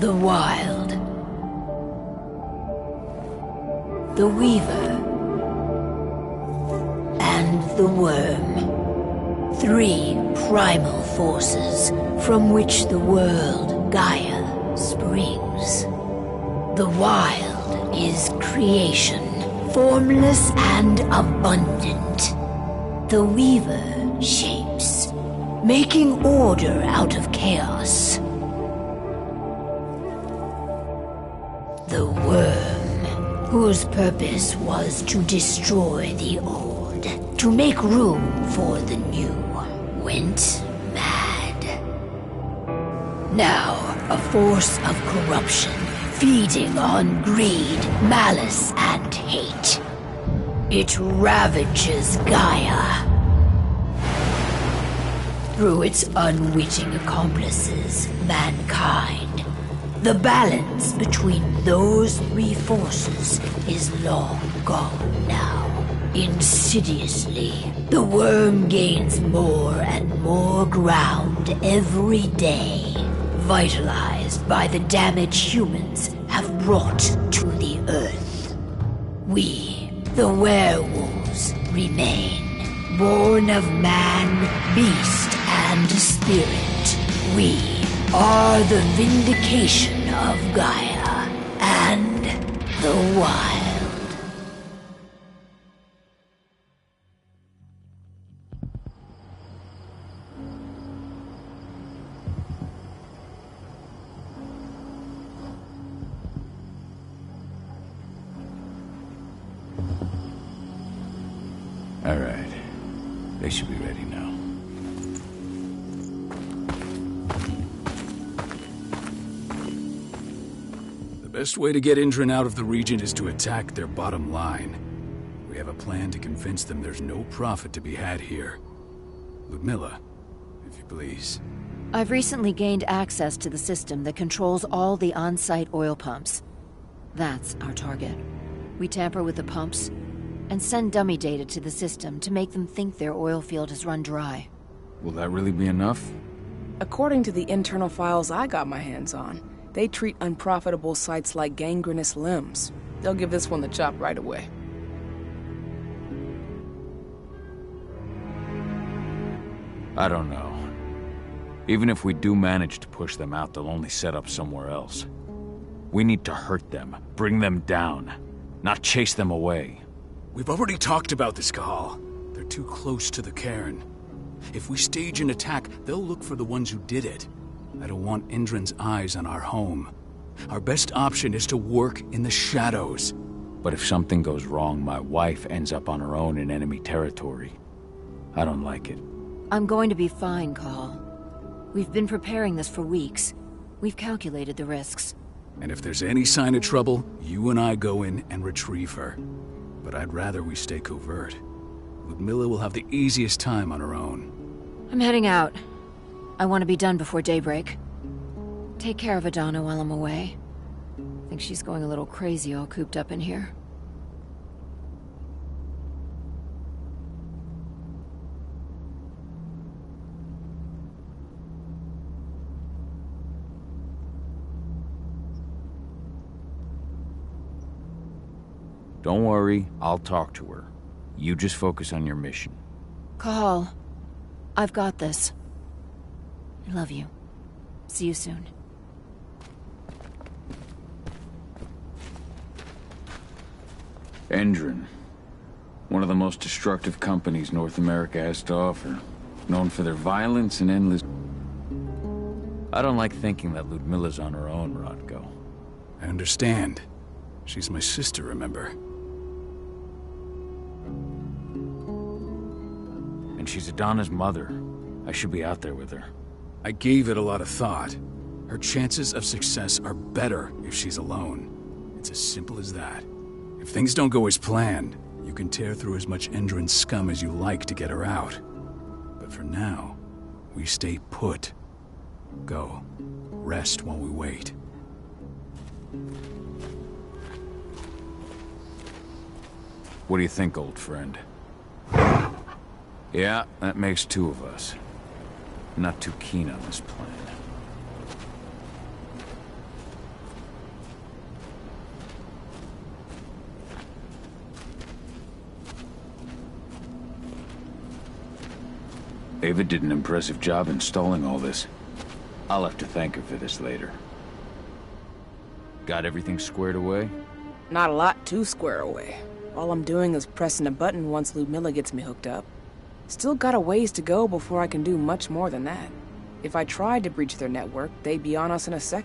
The Wild. The Weaver. And the Worm. 3 primal forces from which the world, Gaia, springs. The Wild is creation, formless and abundant. The Weaver shapes, making order out of chaos. The Worm, whose purpose was to destroy the old, to make room for the new, went mad. Now, a force of corruption, feeding on greed, malice, and hate. It ravages Gaia. Through its unwitting accomplices, mankind, the balance between those 3 forces is long gone now. Insidiously, the Worm gains more and more ground every day, vitalized by the damage humans have brought to the Earth. We, the werewolves, remain, born of man, beast, and spirit. We are the vindication of Gaia and the Wild. All right. They should be ready now. The best way to get Indran out of the region is to attack their bottom line. We have a plan to convince them there's no profit to be had here. Ludmilla, if you please. I've recently gained access to the system that controls all the on-site oil pumps. That's our target. We tamper with the pumps and send dummy data to the system to make them think their oil field has run dry. Will that really be enough? According to the internal files I got my hands on, they treat unprofitable sites like gangrenous limbs. They'll give this one the chop right away. I don't know. Even if we do manage to push them out, they'll only set up somewhere else. We need to hurt them, bring them down, not chase them away. We've already talked about this, Cahal. They're too close to the cairn. If we stage an attack, they'll look for the ones who did it. I don't want Indran's eyes on our home. Our best option is to work in the shadows. But if something goes wrong, my wife ends up on her own in enemy territory. I don't like it. I'm going to be fine, Cahal. We've been preparing this for weeks. We've calculated the risks. And if there's any sign of trouble, you and I go in and retrieve her. But I'd rather we stay covert. Ludmilla will have the easiest time on her own. I'm heading out. I want to be done before daybreak. Take care of Adana while I'm away. I think she's going a little crazy all cooped up in here. Don't worry, I'll talk to her. You just focus on your mission. Cahal, I've got this. I love you. See you soon. Indran. One of the most destructive companies North America has to offer. Known for their violence and endless... I don't like thinking that Ludmilla's on her own, Rodko. I understand. She's my sister, remember? And she's Adana's mother. I should be out there with her. I gave it a lot of thought. Her chances of success are better if she's alone. It's as simple as that. If things don't go as planned, you can tear through as much Indran scum as you like to get her out. But for now, we stay put. Go. Rest while we wait. What do you think, old friend? Yeah, that makes 2 of us. I'm not too keen on this plan. Ava did an impressive job installing all this. I'll have to thank her for this later. Got everything squared away? Not a lot to square away. All I'm doing is pressing a button once Ludmilla gets me hooked up. Still got a ways to go before I can do much more than that. If I tried to breach their network, they'd be on us in a second.